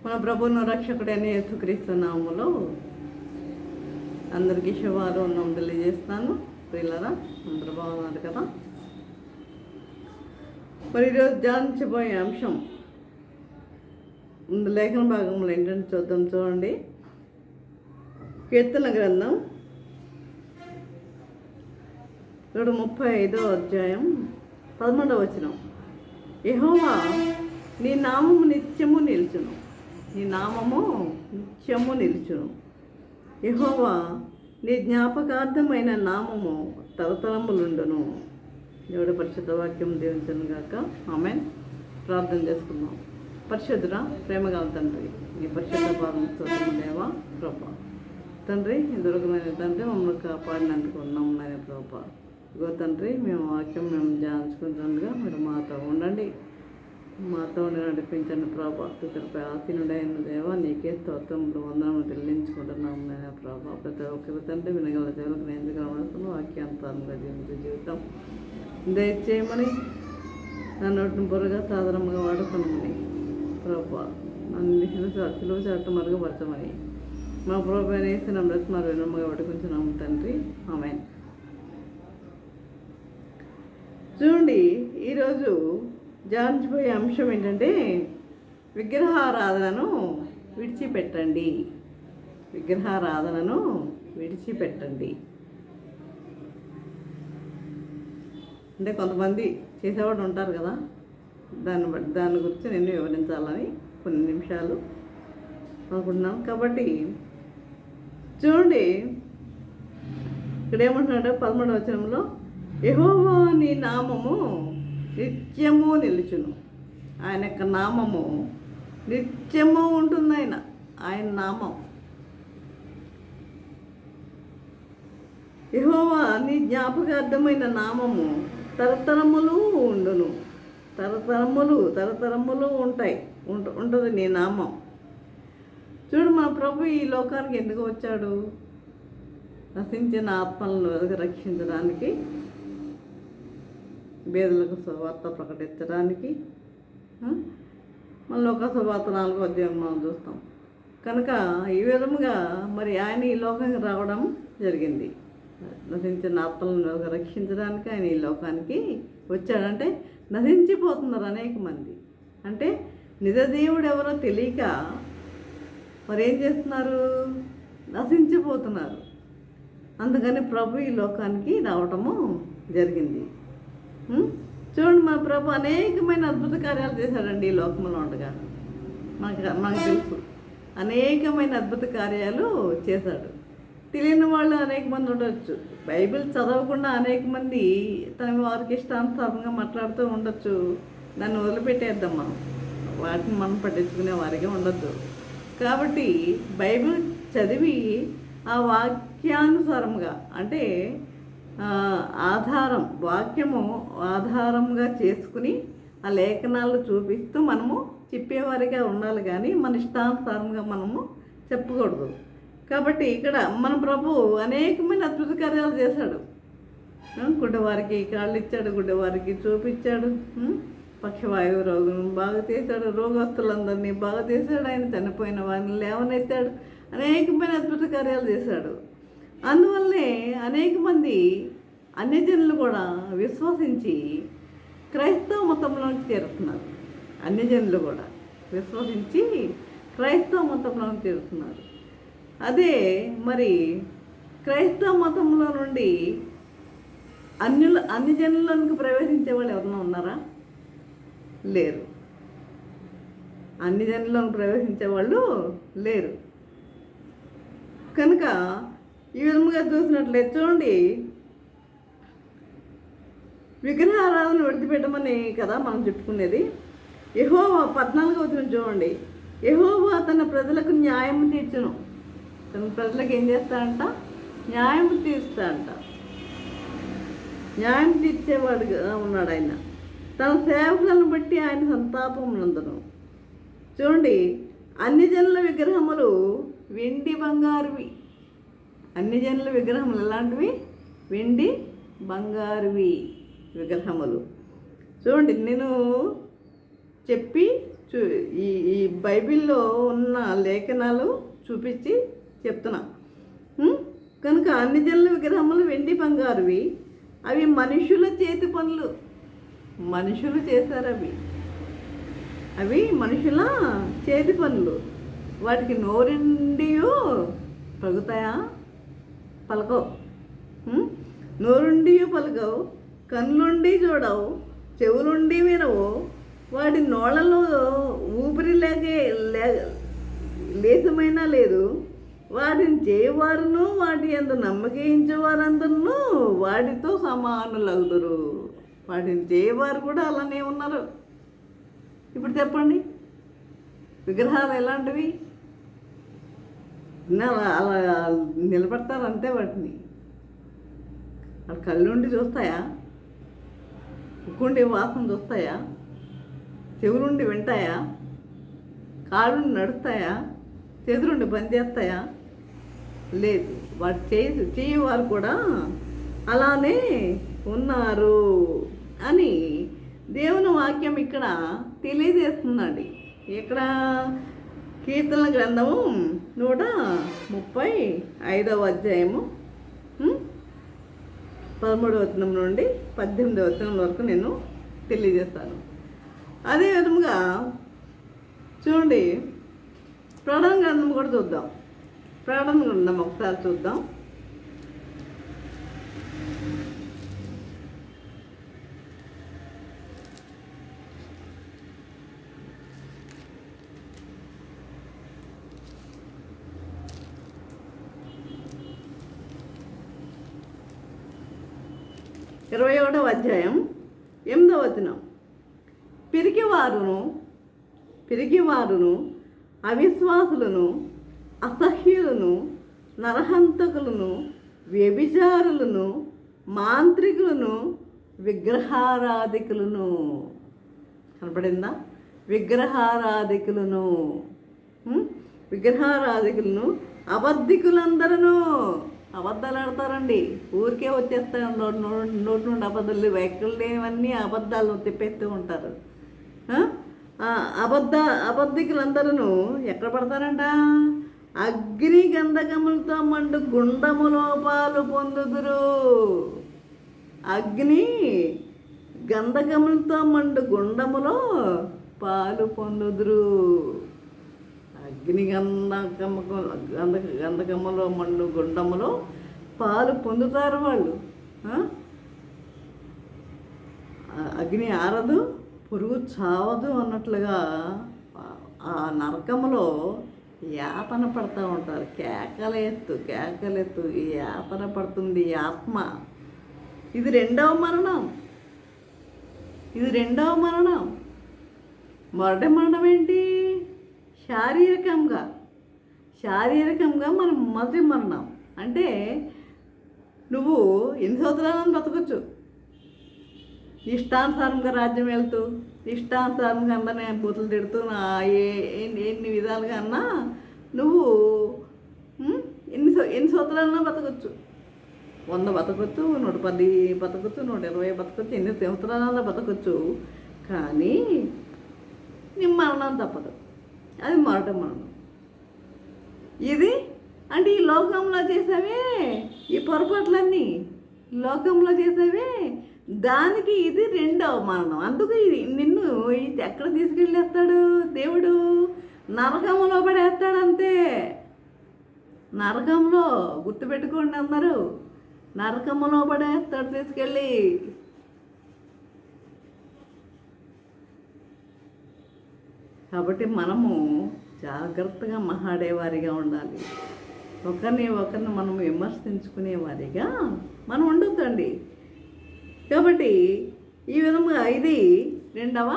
మన ప్రభువును రక్షకుడైన యేసుక్రీస్తు నామములో అందరికీ శుభాలు ఉన్నాం తెలియజేస్తాను. ప్రియులారా, అందరూ బాగున్నారు కదా. మరి ఈరోజు ధ్యానించబోయే అంశం ముందు లేఖన భాగంలో ఏంటంటే చూడండి. కీర్తన గ్రంథం 35వ అధ్యాయం 11వ వచనం. యెహోవా నీ నామము నిత్యము నిలుచును, నీ నామము నిత్యము నిలుచును. యెహోవా నీ జ్ఞాపకార్థమైన నామము తరతరములుండును. దేవుడి పరిశుద్ధ వాక్యం దీవించను గాక. ఆమేన్. ప్రార్థన చేసుకుందాం. పరిశుద్ధుడా, ప్రేమగల తండ్రి, నీ పరిశుద్ధ పాదముతో దేవా ప్రభా తండ్రి, దుర్గమైన తండ్రి, మమ్మల్ని కాపాడినందుకు ఉన్నాం నాయన ప్రభా. ఇగో తండ్రి, మేము వాక్యం ధ్యానించుకుంటుండగా మీరు మాతో ఉండండి, మాతో ఉండి నడిపించండి ప్రభా. కృప ఆసీనుడైన దేవా నీకే స్తోత్రములు వందనములు చెల్లించుకుంటున్నాము నాయన ప్రభా. ప్రతి ఒక్కరి తండ్రి వినగల దేవులకు నేర్చుకోవడం వాక్యాంతాలుగా జీవించే జీవితం దయచేయమని నా నోటిని పొరగా సాధారణంగా వాడుకున్నామని ప్రభా. నన్ను సిలువ చాటు మరుగుపరచమని మా ప్రభు అనేసి నా బ్రతమారు వినమ్మగా పడుకుంటున్నాము తండ్రి. ఆమేన్. చూడండి, ఈరోజు ధ్యానించబోయే అంశం ఏంటంటే విగ్రహారాధనను విడిచిపెట్టండి. విగ్రహారాధనను విడిచిపెట్టండి. అంటే కొంతమంది చేసేవాడు ఉంటారు కదా, దాని గురించి నేను వివరించాలని కొన్ని నిమిషాలు అనుకుంటున్నాను. కాబట్టి చూడండి, ఇక్కడ ఏమంటున్నాడు 11వ వచనంలో, యెహోవా నీ నామము నిత్యము నిలుచును. ఆయన యొక్క నామము నిత్యము ఉంటుంది. ఆయన నామం. యెహోవా నీ జ్ఞాపకార్థమైన నామము తరతరములు ఉండును. తరతరములు ఉంటుంది నీ నామం. చూడు, మా ప్రభు ఈ లోకానికి ఎందుకు వచ్చాడు? నశించిన ఆత్మలను రక్షించడానికి, బేదలకు సువార్త ప్రకటించడానికి. మన లోక సువార్త 4వ అధ్యాయం మనం చూస్తాం కనుక ఈ విధముగా మరి ఆయన ఈ లోకానికి రావడం జరిగింది. నశించిన ఆత్మలను రక్షించడానికి ఆయన ఈ లోకానికి వచ్చాడంటే నశించిపోతున్నారు అనేక మంది. అంటే నిజదేవుడు ఎవరో తెలియక మరి ఏం చేస్తున్నారు? నశించిపోతున్నారు. అందుకని ప్రభు ఈ లోకానికి రావటము జరిగింది. చూడండి, మా ప్రభు అనేకమైన అద్భుత కార్యాలు చేశాడండి ఈ లోకంలో ఉండగా. మనకు తెలుసు, అనేకమైన అద్భుత కార్యాలు చేశాడు. తెలియని వాళ్ళు అనేక మంది ఉండొచ్చు. బైబిల్ చదవకుండా అనేక మంది తన వారికి ఇష్టానుసారంగా మాట్లాడుతూ ఉండొచ్చు. దాన్ని వదిలిపెట్టేద్దాం. వాటిని మనం పట్టించుకునే వారికి ఉండొద్దు. కాబట్టి బైబిల్ చదివి ఆ వాక్యానుసారంగా, అంటే వాక్యము ఆధారంగా చేసుకుని ఆ లేఖనాలు చూపిస్తూ మనము చెప్పేవారిగా ఉండాలి, కానీ మన ఇష్టానుసారంగా మనము చెప్పకూడదు. కాబట్టి ఇక్కడ మన ప్రభు అనేకమైన అద్భుత కార్యాలు చేశాడు. గుడ్డవారికి కాళ్ళు ఇచ్చాడు, గుడ్డవారికి చూపించాడు, పక్షవాయువు రోగం బాగా చేశాడు, రోగస్తులందరినీ బాగా చేశాడు. ఆయన చనిపోయిన వారిని లేవనెత్తాడు, అనేకమైన అద్భుత కార్యాలు చేశాడు. అందువల్లనే అనేక మంది అన్యజనులు కూడా విశ్వసించి క్రైస్తవ మతంలోకి చేరుతున్నారు. అన్యజనులు కూడా విశ్వసించి క్రైస్తవ మతంలోకి చేరుతున్నారు. అదే మరి క్రైస్తవ మతంలో నుండి అన్ని జనులకు ప్రవేశించే వాళ్ళు ఎవరన్నా ఉన్నారా? లేరు. అన్ని జనులకు ప్రవేశించే వాళ్ళు లేరు. కనుక ఈ విధముగా చూసినట్లయితే చూడండి, విగ్రహారాధన విడిచిపెట్టమని కదా మనం చెప్పుకునేది. యెహోవా 14వ వచనం చూడండి. యెహోవా తన ప్రజలకు న్యాయం తీర్చును. తన ప్రజలకు ఏం చేస్తాడంట? న్యాయం తీరుస్తాడంట. న్యాయం తీర్చేవాడుగా ఉన్నాడు ఆయన. తన సేవకులను బట్టి ఆయన సంతాపం నందును. చూడండి, అన్ని జనుల విగ్రహములు వెండి బంగారువి. అన్ని జనుల విగ్రహములు ఎలాంటివి? వెండి బంగారువి విగ్రహములు. చూడండి, నేను చెప్పి ఈ ఈ బైబిల్లో ఉన్న లేఖనాలు చూపించి చెప్తున్నా. కనుక అన్ని జనుల విగ్రహములు వెండి బంగారువి, అవి మనుషుల చేతి పనులు. మనుషులు చేశారు అవి మనుషుల చేతి పనులు. వాటికి నోరుండియో పలుకుతాయా? పలకవు. నోరుండియో పలకవు, కన్నులుండి చూడవు, చెవులుండి వినవు, వాటి నోళ్ళలో ఊపిరి లేసమైనా లేదు. వాటిని చేయవారును వాటి యందు నమ్మకించేవారందరూ వాటితో సమానులగుదురు. వాటిని చేయవారు కూడా అలానే ఉన్నారు. ఇప్పుడు చెప్పండి, విగ్రహాలు ఎలాంటివి? అలా నిలబడతారు అంతే. వాటిని వాళ్ళ కళ్ళుండి చూస్తాయా? ముక్కుండి వాసన చూస్తాయా? చెవులుండి వింటాయా? కాళ్ళుండి నడుస్తాయా? చేతులుండి పని చేస్తాయా? లేదు. వాటి చేయవారు కూడా అలానే ఉన్నారు అని దేవుని వాక్యం ఇక్కడ తెలియజేస్తుందండి. ఇక్కడ కీర్తన గ్రంథము 135వ అధ్యాయము 13వ వచనం నుండి 18వ వచనం వరకు నేను తెలియజేస్తాను. అదే విధముగా చూడండి, ప్రకటన గ్రంథం కూడా చూద్దాం. ప్రకటన గ్రంథం ఒకసారి చూద్దాం. ఇరవై 21వ అధ్యాయం 8వ వచనం. పిరికివారును అవిశ్వాసులను, అసహ్యులను, నరహంతకులను, వ్యభిచారులను, మాంత్రికులను, విగ్రహారాధికులను. కనపడిందా? విగ్రహారాధికులను, అబద్ధికులందరూ. అబద్ధాలు ఆడతారండి. ఊరికే వచ్చేస్తారు నోటి నుండి అబద్ధాలు, ఎక్కడ లేనివన్నీ అబద్ధాలు తిప్పేస్తూ ఉంటారు. అబద్ధికులందరూ ఎక్కడ పడతారంట? అగ్ని గంధకములతో మండు గుండములో పాలు పొందుదురు. అగ్ని గంధకములతో మండు గుండములో పాలు పొందుదురు. అగ్ని గంధకములో మండు గుండములో పాలు పొందుతారు వాళ్ళు. అగ్ని ఆరదు, పురుగు చావదు అన్నట్లుగా ఆ నరకములో యాతన పడుతూ ఉంటారు. కేకలెత్తు ఈ యాతన పడుతుంది ఈ ఆత్మ. ఇది రెండవ మరణం. మొదటి మరణం ఏంటి? శారీరకంగా మనం మొదటి మరణం అంటే నువ్వు ఎన్ని సంవత్సరాలను బతకొచ్చు, ఇష్టానుసారంగా రాజ్యం వెళ్తూ, ఇష్టానుసారంగా అందరినీ బూతులు తిడుతూ, ఎన్ని విధాలుగా అన్నా నువ్వు ఎన్ని సంవత్సరాలన్నా బతకొచ్చు. 100 బతకొచ్చు, 110 బతకొచ్చు, 120 బతకొచ్చు, ఎన్ని సంవత్సరాలన్నా బతకొచ్చు. కానీ నీ మరణం తప్పదు. అది మొదటి మరణం. ఇది అంటే ఈ లోకంలో చేసేవే ఈ పొరపాట్లన్నీ లోకంలో చేసేవే, దానికి ఇది రెండవ మరణం. అందుకు నిన్ను ఎక్కడ తీసుకెళ్ళేస్తాడు దేవుడు? నరకంలో పడేస్తాడు అంతే. నరకంలో గుర్తుపెట్టుకోండి అందరూ, నరకంలో పడేస్తాడు తీసుకెళ్ళి. కాబట్టి మనము జాగ్రత్తగా మహాడేవారిగా ఉండాలి. ఒకరిని మనం విమర్శించుకునేవారిగా మనం ఉండొద్దండి. కాబట్టి ఈ విధంగా ఇది రెండవ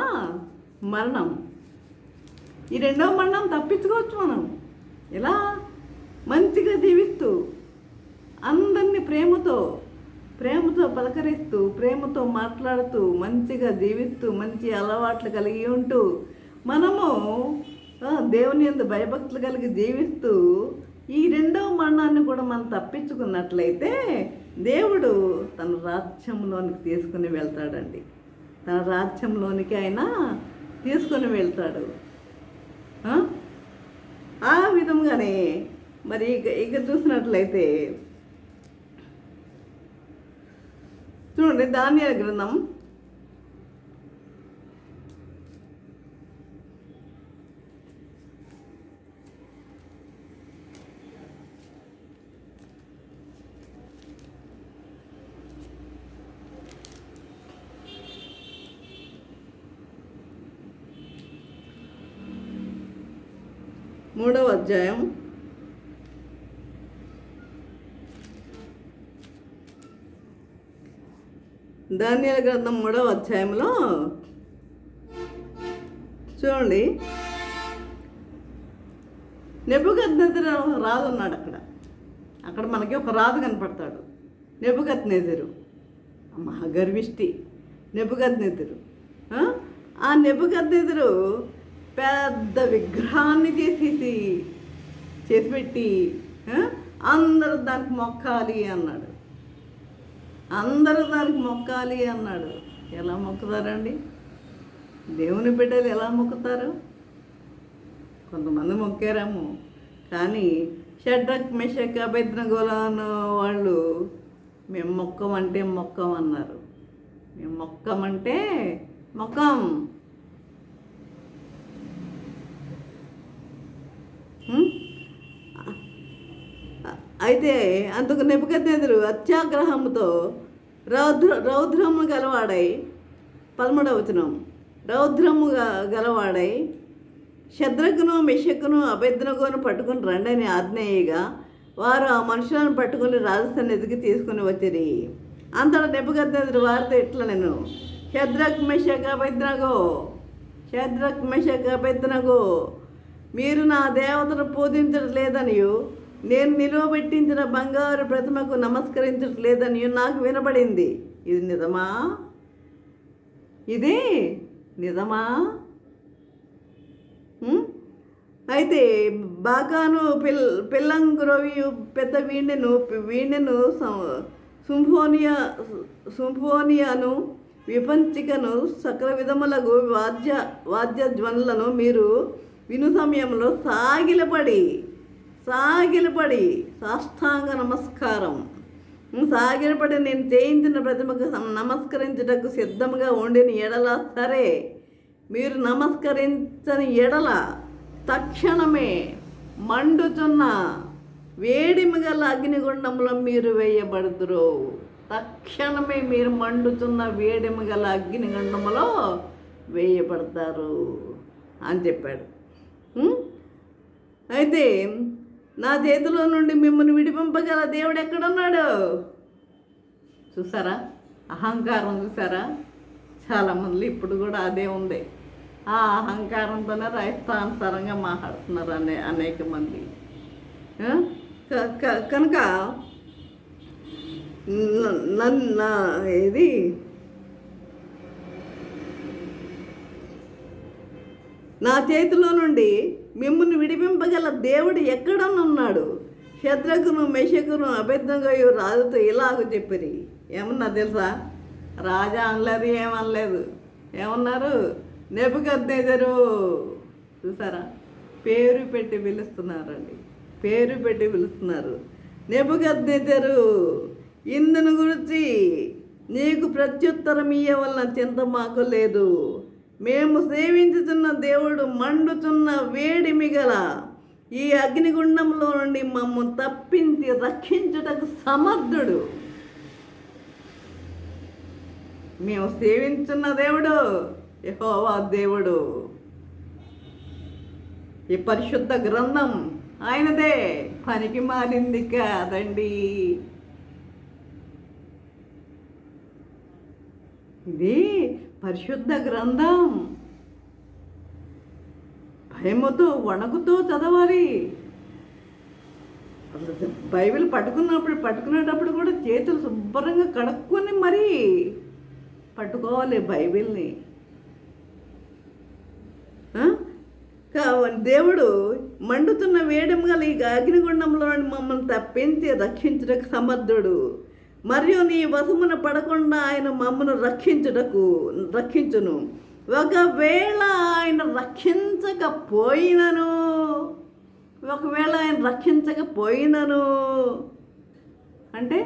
మరణం. ఈ రెండవ మరణం తప్పించుకోవచ్చు మనం. ఎలా? మంచిగా జీవిస్తూ, అందరినీ ప్రేమతో పలకరిస్తూ, ప్రేమతో మాట్లాడుతూ, మంచిగా జీవిస్తూ, మంచి అలవాట్లు కలిగి ఉంటూ, మనము దేవుని యందు భయభక్తులు కలిగి జీవిస్తూ ఈ రెండవ మరణాన్ని కూడా మనం తప్పించుకున్నట్లయితే దేవుడు తన రాజ్యంలోనికి తీసుకుని వెళ్తాడండి. తన రాజ్యంలోనికి ఆయన తీసుకొని వెళ్తాడు. ఆ విధంగానే మరి ఇక చూసినట్లయితే చూడండి, దానియేలు గ్రంథం 3వ అధ్యాయం 3వ అధ్యాయంలో చూడండి, నెబుకద్నెజరు రాజు ఉన్నాడు. అక్కడ మనకి ఒక రాజు కనపడతాడు, నెబుకద్నెజరు, మహాగర్విష్టి నెబుకద్నెజరు. ఆ నెబుకద్నెజరు పెద్ద విగ్రహాన్ని చేసి పెట్టి అందరూ దానికి మొక్కాలి అన్నాడు. అందరూ దానికి మొక్కాలి అన్నాడు. ఎలా మొక్కుతారండి? దేవుని బిడ్డలు ఎలా మొక్కుతారు? కొంతమంది మొక్కారేమో, కానీ షడ్రక్ మెషక్ అబేద్నెగోను వాళ్ళు మేము మొక్కమంటే మొక్కం అన్నారు. మేము మొక్కమంటే మొక్కం. అయితే అందుకు నెబుకద్నెజరు అత్యాగ్రహముతో రౌద్రము గలవాడై, 13వ వచనం, రౌద్రము గలవాడై షద్రకును మెషకును అబేద్నెగోను పట్టుకుని రండని ఆజ్ఞేయగా వారు ఆ మనుషులను పట్టుకుని రాజసన్నిధికి తీసుకుని వచ్చిరి. అంతటా నెబుకద్నెజరు వారితో ఇట్లా, నేను షద్రక్ మెషక్ అబేద్నెగో మీరు నా దేవతను పూజించడం లేదనియు నేను నిలువబెట్టించిన బంగారు ప్రతిమకు నమస్కరించడం లేదనియు నాకు వినబడింది. ఇది నిజమా? ఇది నిజమా? అయితే బాకాను పిల్లంగురవియు పెద్ద వీణెను సింఫోనియాను విపంచికను సకల విధములకు వాద్యధ్వనులను మీరు విను సమయంలో సాగిలపడి సాష్టాంగ నమస్కారం సాగిలపడి నేను చేయించిన ప్రతిమకు నమస్కరించుటకు సిద్ధంగా ఉండిన ఎడల సరే, మీరు నమస్కరించని ఎడల తక్షణమే మండుచున్న వేడిమి గల అగ్నిగుండంలో మీరు వేయబడుదురు. తక్షణమే మీరు మండుచున్న వేడిమి గల అగ్నిగుండంలో వేయబడతారు అని చెప్పాడు. అయితే నా చేతిలో నుండి మిమ్మల్ని విడిపింపగల దేవుడు ఎక్కడున్నాడు? చూసారా అహంకారం? చూసారా? చాలామంది ఇప్పుడు కూడా అదే ఉంది. ఆ అహంకారంతోనే రాయిస్తానుసారంగా మాట్లాడుతున్నారు అనేక మంది. కనుక ఇది నా చేతిలో నుండి మిమ్మల్ని విడిపింపగల దేవుడు ఎక్కడనున్నాడు? షద్రకును మెషకును అబేద్నెగో రాజుతో ఇలాగ చెప్పిరి. ఏమన్నా తెలుసా? రాజా అనలేదు, ఏమనలేదు. ఏమన్నారు? నెబుకద్నెజరు. చూసారా? పేరు పెట్టి పిలుస్తున్నారండి, పేరు పెట్టి పిలుస్తున్నారు. నెబుకద్నెజరు, ఇందును గురించి నీకు ప్రత్యుత్తరం ఇయ్యవలన చింత మాకు లేదు. మేము సేవించుతున్న దేవుడు మండుచున్న వేడిమి గల ఈ అగ్నిగుండంలో నుండి మమ్మల్ని తప్పించి రక్షించుటకు సమర్థుడు. మేము సేవించున్న దేవుడు యెహోవా దేవుడు. ఈ పరిశుద్ధ గ్రంథం ఆయనదే, పనికి మారింది కాదండి. ఇది పరిశుద్ధ గ్రంథం. భయముతో వణుకుతో చదవాలి. బైబిల్ పట్టుకునేటప్పుడు కూడా చేతులు శుభ్రంగా కడుక్కొని మరీ పట్టుకోవాలి బైబిల్ని. దేవుడు మండుతున్న వేడిమి గల ఈ అగ్నిగుండంలో మమ్మల్ని తప్పించి రక్షించుటకు సమర్థుడు. మరియు నీ వశమున పడకుండా ఆయన మమ్మను రక్షించును. ఒకవేళ ఆయన రక్షించకపోయినను, అంటే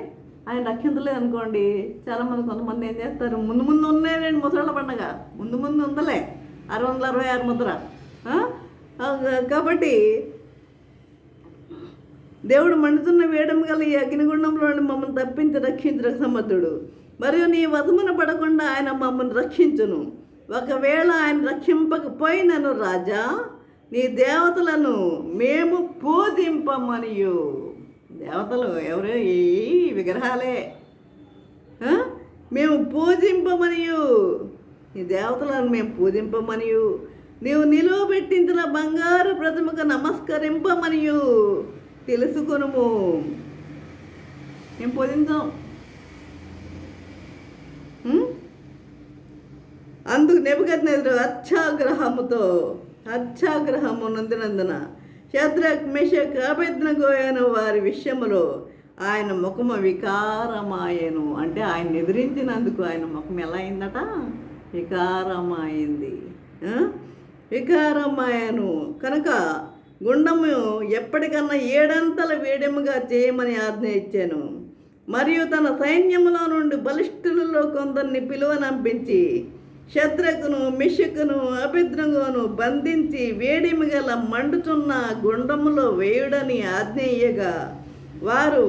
ఆయన రక్షించలేదు అనుకోండి, కొంతమంది ఏం చేస్తారు, ముందు ఉన్నాయండి ముసళ్ళ పండగ, ముందు ఉందలే 666 ముద్ర. కాబట్టి దేవుడు మండుతున్న వేయడం గల ఈ అగ్నిగుండంలో మమ్మల్ని తప్పించి రక్షించడానికి సమర్థుడు. మరియు నీ వశమున పడకుండా ఆయన మమ్మల్ని రక్షించును. ఒకవేళ ఆయన రక్షింపకపోయినను రాజా, నీ దేవతలను మేము పూజింపమనియు. దేవతలు ఎవరు? ఈ విగ్రహాలే. మేము పూజింపమనియు, నీ దేవతలను మేము పూజింపమనియు, నీవు నిలువబెట్టించిన బంగారు ప్రతిమకు నమస్కరింపమనియు తెలుసుకొనుము. మేము పూజించాం. అందుకు నెబుకద్నెజరు అత్యాగ్రహము నందినందున షద్రక్ మెషక్ అబేద్నెగో అను వారి విషయములో ఆయన ముఖము వికారమాయను. అంటే ఆయన ఎదిరించినందుకు ఆయన ముఖం ఎలా అయిందట? వికారమైంది. వికారమాయను కనుక గుండము ఎప్పటికన్నా 7 అంతల వేడెముగా చేయమని ఆజ్ఞ ఇచ్చాను. మరియు తన సైన్యములో నుండి బలిష్ఠులలో కొందరిని పిలువనంపించి షద్రకును మెషకును అబేద్నెగోను బంధించి వేడిమి గల మండుచున్న గుండములో వేయుడని ఆజ్ఞేయగా, వారు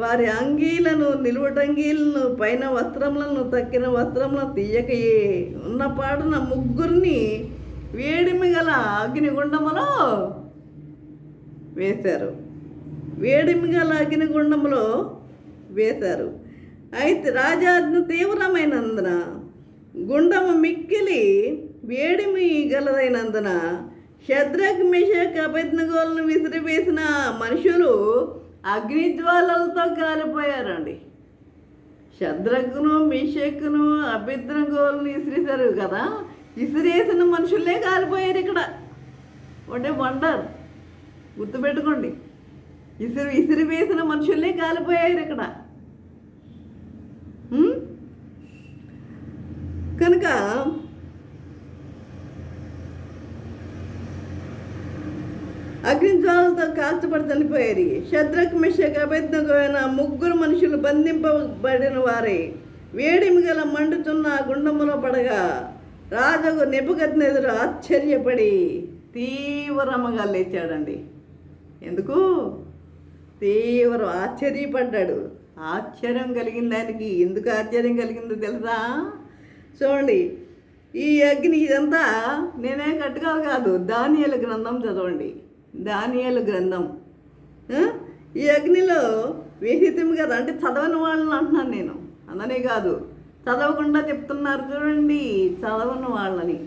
వారి అంగీలను, నిలువటంగీలను, పైన వస్త్రములను, తక్కిన వస్త్రములను తీయకయే ఉన్నపాడున ముగ్గురిని వేడిమి గల అగ్నిగుండములో వేశారు. అయితే రాజాజ్ఞ తీవ్రమైనందున గుండము మిక్కిలి వేడిమి గలదైనందున షద్రక్ మెషక్ అబేద్నెగోలను విసిరివేసిన మనుషులు అగ్నిజ్వాలలతో కాలిపోయారండి. షద్రకును మెషకును అబేద్నెగోలను విసిరేశారు కదా, విసిరేసిన మనుషులే కాలిపోయారు. ఇక్కడ ఒకటే వండర్, గుర్తుపెట్టుకోండి. విసిరివేసిన మనుషులే కాలిపోయారు ఇక్కడ. కనుక అగ్నిజ్వాలతో కాల్చబడి చనిపోయారు. షద్రక్ మెషక్ అబేద్నెగో అయిన ముగ్గురు మనుషులు బంధింపబడిన వారే వేడిమి గల మండుతున్న గుండములో పడగా, రాజు నెబుకద్నెజరు ఆశ్చర్యపడి తీవ్రముగా లేచాడండి. ఎందుకు? ఆశ్చర్యపడ్డాడు. ఆశ్చర్యం కలిగింది ఆయనకి. ఎందుకు ఆశ్చర్యం కలిగిందో తెలుసా? చూడండి, ఈ అగ్ని ఇదంతా నేనే కట్టుకోవాలి కాదు, దానియేలు గ్రంథం చదవండి. దానియేలు గ్రంథం. ఈ అగ్నిలో వేసితం కదా, అంటే చదవని వాళ్ళని అంటున్నాను నేను, అందనే కాదు, చదవకుండా చెప్తున్నారు చూడండి, చదవని వాళ్ళని.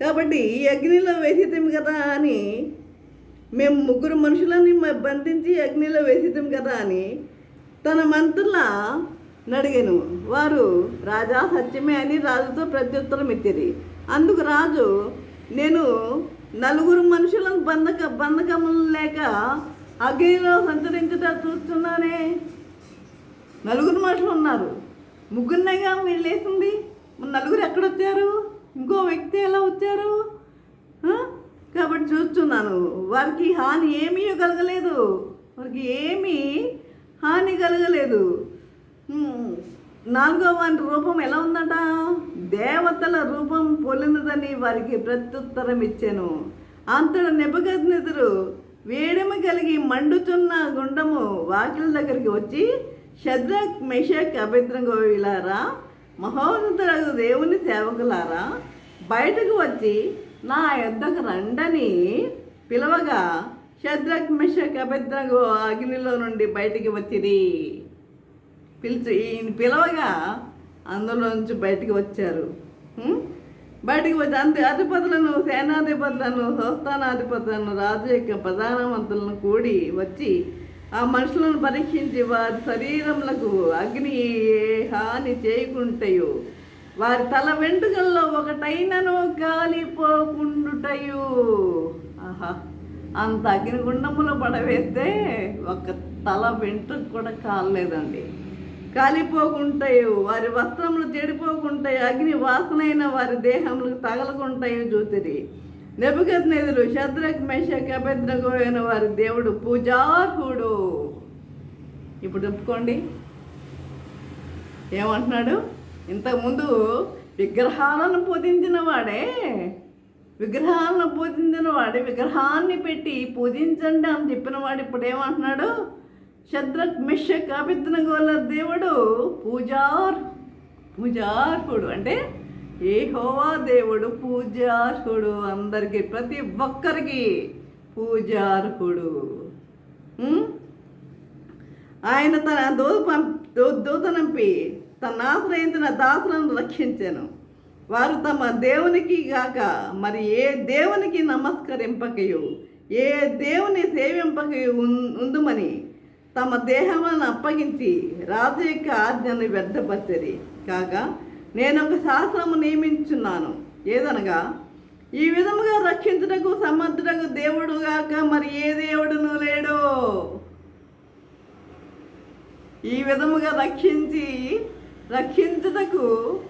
కాబట్టి ఈ అగ్నిలో వేసితం కదా అని, మేము ముగ్గురు మనుషులని బంధించి అగ్నిలో వేసితం కదా అని తన మంత్రుల నడిగాను. వారు రాజా సత్యమే అని రాజుతో ప్రత్యుత్తరం ఇచ్చేది. అందుకు రాజు, నేను 4 మనుషులను బంధకములు లేక అగ్నిలో సంచరించుట చూస్తున్నానే. 4 మనుషులు ఉన్నారు, 3 మీరు లేసింది, 4 ఎక్కడొచ్చారు? ఇంకో వ్యక్తి ఎలా వచ్చారు? కాబట్టి చూస్తున్నాను, వారికి హాని ఏమీ కలగలేదు. నాలుగవ వాని రూపం ఎలా ఉందట? దేవతల రూపం పొలినదని వారికి ప్రత్యుత్తరం ఇచ్చాను. అంతట నెబుకద్నెజరు వేడిమి కలిగి మండుచున్న గుండము వాకిల దగ్గరికి వచ్చి, షద్రక్ మెషక్ అబేద్నెగోలారా, మహోన్నతుడగు దేవుని సేవకులారా, బయటకు వచ్చి నా యొద్దకు రండని పిలవగా, షద్రక్ మెషక్ అబేద్నెగో అగ్నిలో నుండి బయటికి వచ్చిరి. ఈయన పిలవగా అందులో నుంచి బయటికి వచ్చారు. బయటికి వచ్చి అధిపతులను, సేనాధిపతులను, సంస్థానాధిపతులను, రాజు యొక్క ప్రధానమంత్రులను కూడి వచ్చి ఆ మనుషులను పరీక్షించి వారి శరీరములకు అగ్ని ఏ హాని చేయకుంటయు, వారి తల వెంట్రుకల్లో ఒకటైనను కాలిపోకుండుటయు. ఆహా, అంత అగ్నిగుండములో పడవేస్తే ఒక తల వెంట్రుక కూడా కాలేదండి. కాలిపోకుంటాయి, వారి వస్త్రములు చెడిపోకుంటాయి, అగ్ని వాసనైన వారి దేహములకు తగలకుంటాయి చూతిరి. నెబుకద్నెజరు శద్రక్ మెషక్ అబేద్నెగో అయిన వారి దేవుడు పూజార్హుడు. ఇప్పుడు చెప్పుకోండి ఏమంటున్నాడు. ఇంతకుముందు విగ్రహాలను పూజించిన వాడే విగ్రహాన్ని పెట్టి పూజించండి అని చెప్పిన వాడు ఇప్పుడు ఏమంటున్నాడు. శద్రక్ మెషక్ అబేద్నెగోల దేవుడు పూజార్హుడు. అంటే యెహోవా దేవుడు పూజార్హుడు, అందరికీ ప్రతి ఒక్కరికి పూజార్హుడు. ఆయన తన దూతనంపి తన ఆశ్రయించిన దాసులను రక్షించాను. వారు తమ దేవునికి గాక మరి ఏ దేవునికి నమస్కరింపకయు ఏ దేవుని సేవింపకయు ఉందుమని తమ దేహములను అప్పగించి రాజు యొక్క ఆజ్ఞను వ్యర్థపరిచిరి. కాగా నేను ఒక శాస్త్రము నియమించున్నాను, ఏదనగా ఈ విధముగా రక్షించుటకు సమర్థుడకు దేవుడు గాక మరి ఏ దేవుడును లేడు. ఈ విధముగా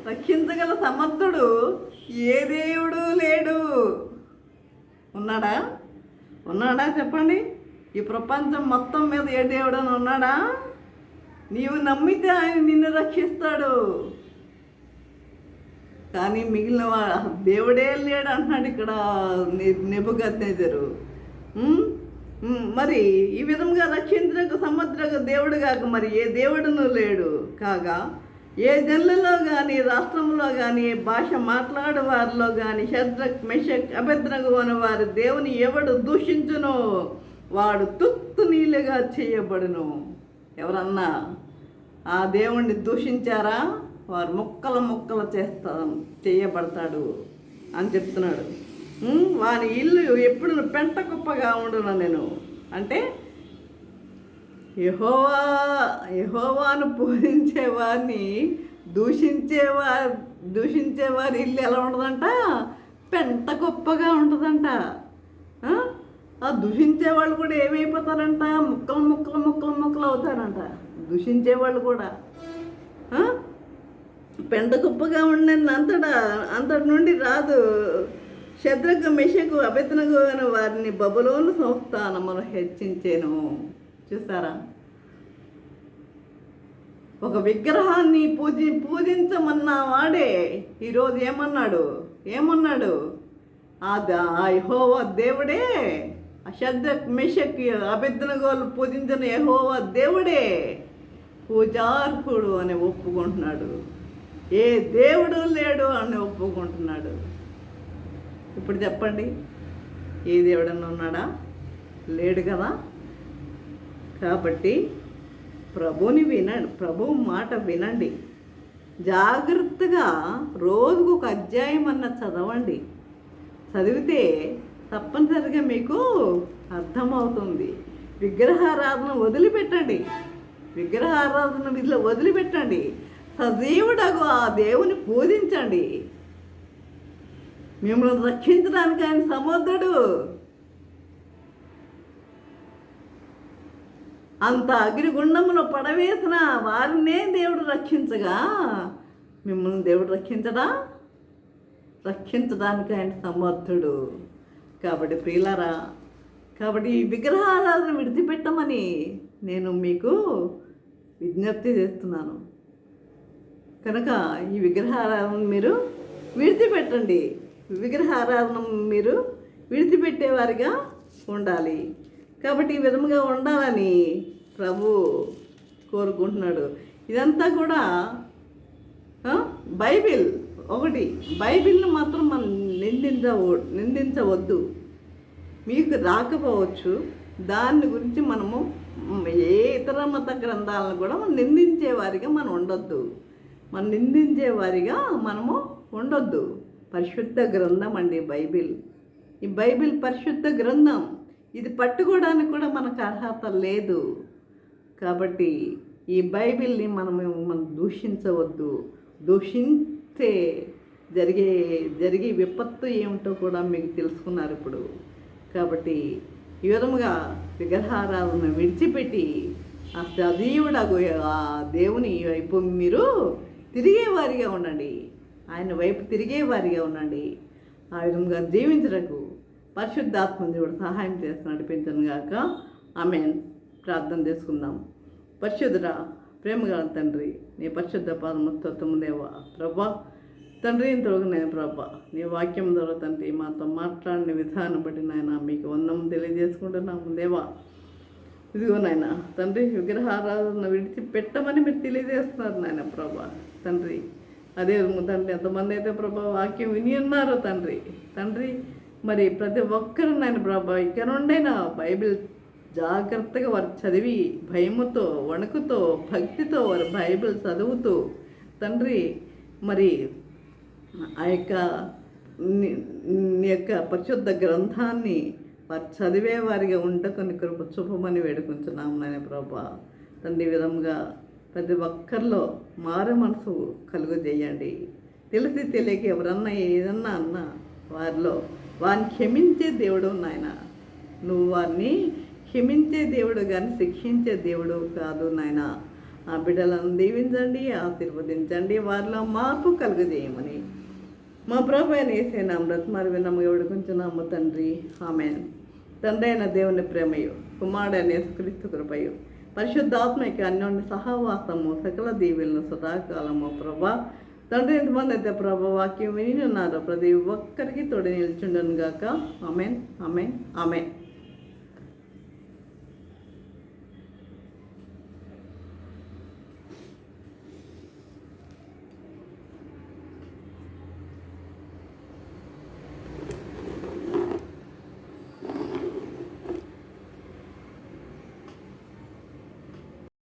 రక్షించగల సమర్థుడు ఏ దేవుడు లేడు. ఉన్నాడా చెప్పండి. ఈ ప్రపంచం మొత్తం మీద ఏ దేవుడని ఉన్నాడా? నీవు నమ్మితే ఆయన నిన్ను రక్షిస్తాడు. కానీ మిగిలిన దేవుడే లేడు అంటున్నాడు ఇక్కడ నెబుకద్నెజరు. మరి ఈ విధంగా రక్షించడానికి సమర్థులకు దేవుడు కాక మరి ఏ దేవుడును లేడు. కాగా ఏ జనులలో కానీ రాష్ట్రంలో కానీ ఏ భాష మాట్లాడే వారిలో కానీ శద్రక్ మెషక్ అబేద్నెగో అనే వారి దేవుని ఎవడు దూషించునో వాడు తుత్తు నీళ్ళుగా చేయబడును. ఎవరన్నా ఆ దేవుణ్ణి దూషించారా వారు ముక్కలు చేయబడతాడు అని చెప్తున్నాడు. వాని ఇల్లు ఎప్పుడు పెంట కుప్పగా ఉండును నేను. అంటే యెహోవాను పూజించేవారిని దూషించేవారి ఇల్లు ఎలా ఉంటుందంట? పెంట కుప్పగా ఉంటుందంట. ఆ దూషించేవాళ్ళు కూడా ఏమైపోతారంట? ముక్కలు అవుతారంట. దూషించేవాళ్ళు కూడా పెంట కుప్పగా ఉండండి అంతటి నుండి రాదు. శద్రక్ మెషకు అబేద్నెగో అనే వారిని బబులోను సంస్థానమును హెచ్చించాను. చూసారా, ఒక విగ్రహాన్ని పూజించమన్న వాడే ఈరోజు ఏమన్నాడు? ఆ యెహోవా దేవుడే, ఆ శద్రక్ మెషక్ అబేద్నెగోలు పూజించిన యెహోవా దేవుడే పూజార్హుడు అని ఒప్పుకుంటున్నాడు. ఏ దేవుడు లేడు అని ఒప్పుకుంటున్నాడు. ఇప్పుడు చెప్పండి, ఏ దేవుడన్నా ఉన్నాడా? లేడు కదా. కాబట్టి ప్రభువు మాట వినండి. జాగ్రత్తగా రోజుకు ఒక అధ్యాయం అన్న చదవండి. చదివితే తప్పనిసరిగా మీకు అర్థమవుతుంది. విగ్రహారాధన వదిలిపెట్టండి. సజీవుడగు ఆ దేవుని పూజించండి. మిమ్మల్ని రక్షించడానికి ఆయన సమర్థుడు. అంత అగ్నిగుండములో పడవేసిన వారినే దేవుడు రక్షించగా మిమ్మల్ని దేవుడు రక్షించడానికి ఆయన సమర్థుడు. కాబట్టి ప్రియులారా, ఈ విగ్రహారాధన విడిచిపెట్టమని నేను మీకు విజ్ఞప్తి చేస్తున్నాను. కనుక ఈ విగ్రహారాధన మీరు విడిచిపెట్టండి. విగ్రహారాధన మీరు విడిచిపెట్టేవారిగా ఉండాలి. కాబట్టి ఈ విధముగా ఉండాలని ప్రభు కోరుకుంటున్నాడు. ఇదంతా కూడా బైబిల్ను మాత్రం మనం నిందించవద్దు. మీకు రాకపోవచ్చు, దాని గురించి మనము ఏ ఇతర మత గ్రంథాలను కూడా మనం నిందించేవారిగా మనము ఉండొద్దు. పరిశుద్ధ గ్రంథం అండి బైబిల్. ఈ బైబిల్ పరిశుద్ధ గ్రంథం. ఇది పట్టుకోవడానికి కూడా మనకు అర్హత లేదు. కాబట్టి ఈ బైబిల్ని మనం దూషించవద్దు. దూషించే జరిగే విపత్తు ఏమిటో కూడా మీకు తెలుసుకున్నారు ఇప్పుడు. కాబట్టి ఈ విధముగా విగ్రహారాధన విడిచిపెట్టి ఆ సజీవుడగు ఆ దేవుని వైపు మీరు తిరిగేవారిగా ఉండండి. ఆయన వైపు తిరిగేవారిగా ఉండండి. ఆ విధంగా జీవించటకు పరిశుద్ధాత్మ దేవుడు సహాయం చేసి నడిపించను గాక. ఆమేన్. ప్రార్థన చేసుకుందాం. పరిశుద్ధుడా, ప్రేమగల తండ్రి, నీ పరిశుద్ధ పాదమస్తత్వము దేవా ప్రభా తండ్రి, ఇంతవరకు నేను ప్రభా నీ వాక్యం ద్వారా తండ్రి మాతో మాట్లాడిన విధానం బట్టి నాయన మీకు వందనం తెలియజేసుకుంటున్నాము దేవా. ఇదిగో నాయన తండ్రి, విగ్రహారాధన విడిచిపెట్టమని మీరు తెలియజేస్తున్నారు నాయన ప్రభా తండ్రి. అదే తండ్రి ఎంతమంది అయితే ప్రభా వాక్యం విని ఉన్నారో తండ్రి తండ్రి, మరి ప్రతి ఒక్కరు నాయన ప్రభా ఇక్కడ నుండైనా బైబిల్ జాగ్రత్తగా వారు చదివి భయముతో వణుకుతో భక్తితో వారు బైబిల్ చదువుతూ తండ్రి మరి ఆ యొక్క నీ యొక్క పరిశుద్ధ గ్రంథాన్ని వారు చదివేవారిగా ఉండకొని కృప చూపమని వేడుకుంటున్నాము నాయన ప్రభా తండ్రి. విధంగా ప్రతి ఒక్కరిలో మారు మనసు కలుగజేయండి. తెలిసి తెలియక ఎవరన్నా ఏదన్నా అన్నా వారిలో వారిని క్షమించే దేవుడు నాయన. నువ్వు వారిని క్షమించే దేవుడు కానీ శిక్షించే దేవుడు కాదు నాయన. ఆ బిడ్డలను దీవించండి, ఆశీర్వదించండి, వారిలో మార్పు కలుగజేయమని మా ప్రభు అయిన యేసయ్య నామమున మరి విన్నము వేడుకుంటున్నాము తండ్రి. ఆమేన్. తండ్రి అయిన దేవుని ప్రేమయు, కుమారుడు అయిన యేసుక్రీస్తు కృపయు, పరిశుద్ధాత్మక అన్యోన్య సహవాసము, సకల దీవెలను సదాకాలము ప్రభా తండ్రి. ఎంతమంది అయితే ప్రభా వాక్యం విని ఉన్నారో ప్రతి ఒక్కరికి తోడు నిల్చుండను గాక. ఆమేన్, ఆమేన్, ఆమేన్.